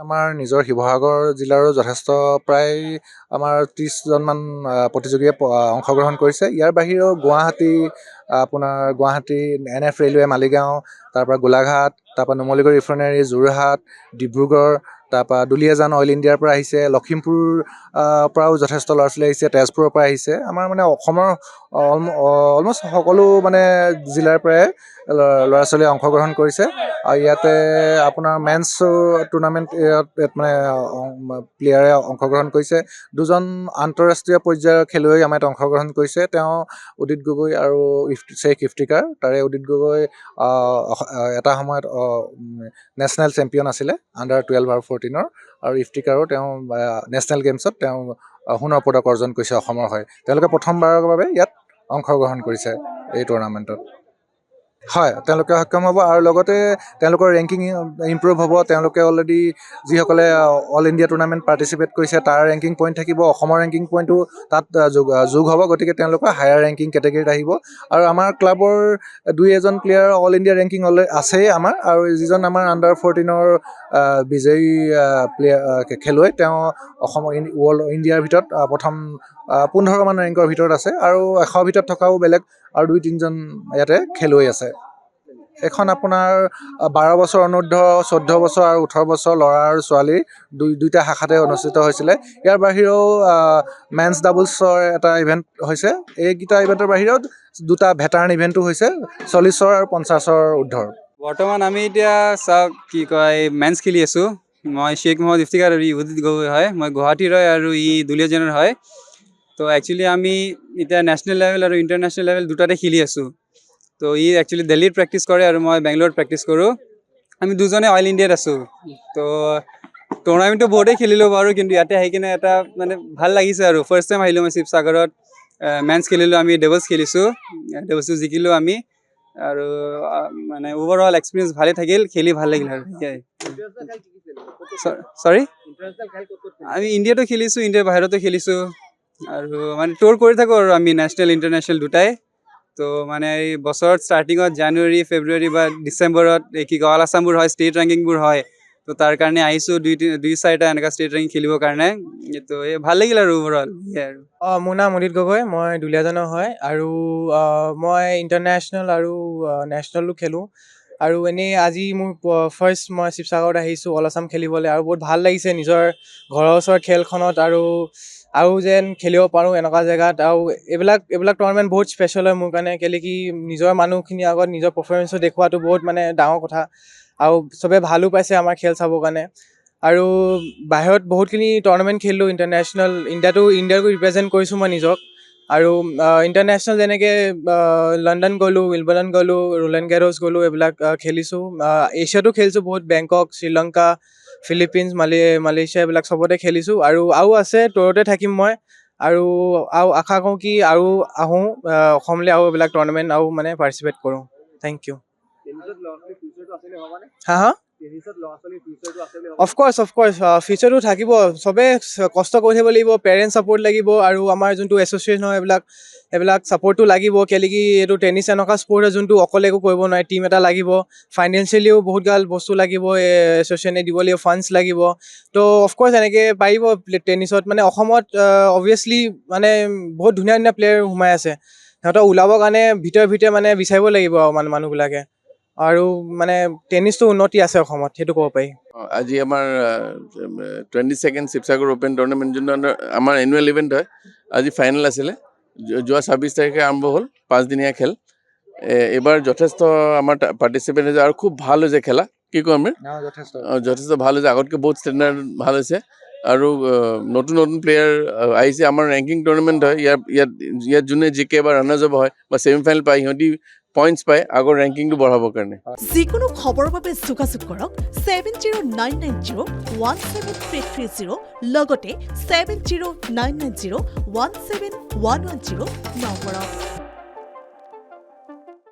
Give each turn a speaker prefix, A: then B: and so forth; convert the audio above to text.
A: আমাৰ নিজৰ শিৱসাগৰ জিলাৰো যথেষ্ট প্ৰায় আমাৰ 30জনমান প্ৰতিযোগীয়ে অংশগ্ৰহণ কৰিছে। ইয়াৰ বাহিৰেও গুৱাহাটী NF ৰেলৱে মালিগাঁও, তাৰপৰা গোলাঘাট, তাৰপৰা নুমলীগড় ৰিফাইনেৰী, যোৰহাট, ডিব্ৰুগড়, তাৰপৰা দুলীয়াজান অইল ইণ্ডিয়াৰ পৰা আহিছে, লখিমপুৰ পৰাও যথেষ্ট ল'ৰা ছোৱালী আহিছে, তেজপুৰৰ পৰা আহিছে। আমাৰ মানে অসমৰ অলমষ্ট সকলো মানে জিলাৰ পৰাই ল'ৰা ছোৱালীয়ে অংশগ্ৰহণ কৰিছে। আৰু ইয়াতে আপোনাৰ মেন্স টুৰ্ণামেণ্ট মানে প্লেয়াৰে অংশগ্ৰহণ কৰিছে। 2জন আন্তঃৰাষ্ট্ৰীয় পৰ্যায়ৰ খেলুৱৈ আমাৰ ইয়াত অংশগ্ৰহণ কৰিছে। তেওঁ উদিত গগৈ আৰু শ্বেইখ ইফতিকাৰ। তাৰে উদিত গগৈ এটা সময়ত নেশ্যনেল চেম্পিয়ন আছিলে আণ্ডাৰ-12 আৰু 14-ৰ, আৰু ইফতিকাৰো তেওঁ নেশ্যনেল গেমছত তেওঁ সোণৰ পদক অৰ্জন কৰিছে অসমৰ হৈ। তেওঁলোকে প্ৰথমবাৰৰ বাবে ইয়াত অংশগ্ৰহণ কৰিছে এই টুৰ্ণামেণ্টত। হয়, তেওঁলোকে সক্ষম হ'ব আৰু লগতে তেওঁলোকৰ ৰেংকিং ইম্প্ৰুভ হ'ব। তেওঁলোকে অলৰেডি যিসকলে অল ইণ্ডিয়া টুৰ্ণামেণ্ট পাৰ্টিচিপেট কৰিছে তাৰ ৰেংকিং পইণ্ট থাকিব, অসমৰ ৰেংকিং পইণ্টো তাত যোগ হ'ব। গতিকে তেওঁলোকৰ হায়াৰ ৰেংকিং কেটেগৰীত আহিব। আৰু আমাৰ ক্লাবৰ 2-এজন প্লেয়াৰ অল ইণ্ডিয়া ৰেংকিং আছেই আমাৰ, আৰু যিজন আমাৰ আণ্ডাৰ-14-ৰ বিজয়ী খেলুৱৈ, তেওঁ ইণ্ডিয়াৰ ভিতৰত প্ৰথম 15মান ৰেংকৰ ভিতৰত আছে, আৰু 100 ভিতৰত থকাও বেলেগ আৰু 2-3জন ইয়াতে খেলুৱৈ আছে। এখন আপোনাৰ 12 বছৰ অনূৰ্ধ্ব, 14 বছৰ আৰু 18 বছৰ ল'ৰা আৰু ছোৱালীৰ দুইটা শাখাতে অনুষ্ঠিত হৈছিলে। ইয়াৰ বাহিৰেও মেন্স ডাবলছৰ এটা ইভেণ্ট হৈছে। এইকেইটা ইভেণ্টৰ বাহিৰেও 2টা ভেটাৰান ইভেণ্টো হৈছে 40 আৰু 50-ৰ ঊৰ্ধৰ।
B: বৰ্তমান আমি এতিয়া চাওক কি কয় মেন্স খেলি আছোঁ। মই শ্বেইখ মহম্মদ ইফতিকাৰ আৰু উদিত গগৈ হয়। মই গুৱাহাটীৰ হয় আৰু দুলীয়াজানৰ হয়। তো একচুৱেলি আমি এতিয়া নেশ্যনেল লেভেল আৰু ইণ্টাৰনেশ্যনেল লেভেল দুটাতে খেলি আছোঁ। তো একচুৱেলি দিল্লীত প্ৰেক্টিছ কৰে আৰু মই বেংগলোৰত প্ৰেক্টিছ কৰোঁ। আমি দুজনে অইল ইণ্ডিয়াত আছোঁ। তো টুৰ্ণামেণ্টটো বহুতেই খেলিলোঁ বাৰু, কিন্তু ইয়াতে আহি কিনে এটা মানে ভাল লাগিছে আৰু। ফাৰ্ষ্ট টাইম আহিলোঁ মই শিৱসাগৰত, মেন্স খেলিলোঁ, আমি ডাবলছ খেলিছোঁ, ডাবলছটো জিকিলোঁ আমি। আৰু মানে অভাৰঅল এক্সপিৰিয়েঞ্চ ভালে থাকিল, খেলি ভাল লাগিল আৰু সেয়াই। চৰি, আমি ইণ্ডিয়াতো খেলিছোঁ, ইণ্ডিয়াৰ বাহিৰতো খেলিছোঁ, আৰু মানে টুৰ কৰি থাকোঁ আৰু আমি নেশ্যনেল ইণ্টাৰনেশ্যনেল দুটাই। তো মানে এই বছৰত ষ্টাৰ্টিঙত জানুৱাৰী, ফেব্ৰুৱাৰী বা ডিচেম্বৰত অল আছামবোৰ হয়, ষ্টেট ৰেংকিংবোৰ হয়। তো তাৰ কাৰণে আহিছোঁ 2-4টা এনেকুৱা ষ্টেট ৰেংকিং খেলিবৰ কাৰণে। তো এই ভাল লাগিল আৰু অভাৰঅল সেয়াই আৰু।
C: মোৰ নাম উদিত গগৈ, মই দুলীয়াজানৰ হয়, আৰু মই ইণ্টাৰনেশ্যনেল আৰু নেশ্যনেলো খেলোঁ। আৰু এনেই আজি মোৰ ফাৰ্ষ্ট মই শিৱসাগৰত আহিছোঁ অল আছাম খেলিবলৈ, আৰু বহুত ভাল লাগিছে নিজৰ ঘৰৰ ওচৰৰ খেলখনত আৰু যেন খেলিব পাৰোঁ এনেকুৱা জেগাত। আৰু এইবিলাক টুৰ্ণামেণ্ট বহুত স্পেচিয়েল হয় মোৰ কাৰণে, কেলৈ কি নিজৰ মানুহখিনিৰ আগত নিজৰ পাৰফৰ্মেঞ্চটো দেখুৱাটো বহুত মানে ডাঙৰ কথা। আৰু চবে ভালো পাইছে আমাৰ খেল চাবৰ কাৰণে। আৰু বাহিৰত বহুতখিনি টুৰ্ণামেণ্ট খেলিলোঁ ইণ্টাৰনেশ্যনেল, ইণ্ডিয়াকো ৰিপ্ৰেজেণ্ট কৰিছোঁ মই নিজক। আৰু ইণ্টাৰনেশ্যনেল যেনেকৈ লণ্ডন গ'লোঁ, উইম্বলডন গ'লোঁ, ৰোলেণ্ড গেৰছ গ'লোঁ, এইবিলাক খেলিছোঁ। এছিয়াতো খেলিছোঁ বহুত, বেংকক, শ্ৰীলংকা, ফিলিপিনছ, মালয়েছিয়া, এইবিলাক চবতে খেলিছোঁ। আৰু আছে টুৰতে থাকিম মই, আৰু আশা কৰোঁ কি আৰু আহোঁ অসমলৈ, আৰু এইবিলাক টুৰ্ণামেণ্ট আৰু মানে পাৰ্টিচিপেট কৰোঁ। Thank you. হা? অফক'ৰ্ছ ফিউচাৰটো থাকিব। চবেই কষ্ট কৰি থাকিব লাগিব, পেৰেণ্টছ ছাপোৰ্ট লাগিব, আৰু আমাৰ যোনটো এছ'চিয়েশ্যন হয় এইবিলাক ছাপোৰ্টটো লাগিব। কেলৈ কি এইটো টেনিছ এনেকুৱা স্পৰ্ট হয় যোনটো অকলে একো কৰিব নোৱাৰে, টিম এটা লাগিব, ফাইনেন্সিয়েলিও বহুত গাল বস্তু লাগিব, এছ'চিয়েশ্যনে দিব লাগিব, ফাণ্ডছ লাগিব। তো অফক'ৰ্ছ এনেকৈ পাৰিব টেনিছত। মানে অসমত অবভিয়াছলি মানে বহুত ধুনীয়া ধুনীয়া প্লেয়াৰ সোমাই আছে। সিহঁতক ওলাবৰ কাৰণে ভিতৰে মানে বিচাৰিব লাগিব আৰু মানুহবিলাকে। আৰু মানে টেনিছটো উন্নতি আছে অসমত, সেইটো ক'ব পাৰি।
D: আজি আমাৰ 22nd শিৱসাগৰ অ'পেন টুৰ্ণামেণ্ট, যোনটো আমাৰ এনুৱেল ইভেণ্ট হয়, আজি ফাইনেল আছিলে। যোৱা 26 তাৰিখে আৰম্ভ হ'ল 5দিনীয়া খেল। এইবাৰ যথেষ্ট আমাৰ পাৰ্টিচিপেণ্ট হৈছে, আৰু খুব ভাল হৈছে খেলা। কি কওঁ আমি, যথেষ্ট ভাল হৈছে, আগতকৈ বহুত ষ্টেণ্ডাৰ্ড ভাল হৈছে। আৰু নতুন প্লেয়াৰ আহিছে। আমাৰ ৰেংকিং টুৰ্ণামেণ্ট হয়, ইয়াত যোনে জিকে বা ৰানাৰ্ছ আপ হয় বা ছেমি ফাইনেল পায়, সিহঁতি পইণ্টছ পায় আগৰ ৰেংকিংটো বঢ়াবৰ কাৰণে।
E: যিকোনো খবৰৰ বাবে যোগাযোগ কৰক 7099017330, লগতে 7099017110 নম্বৰত।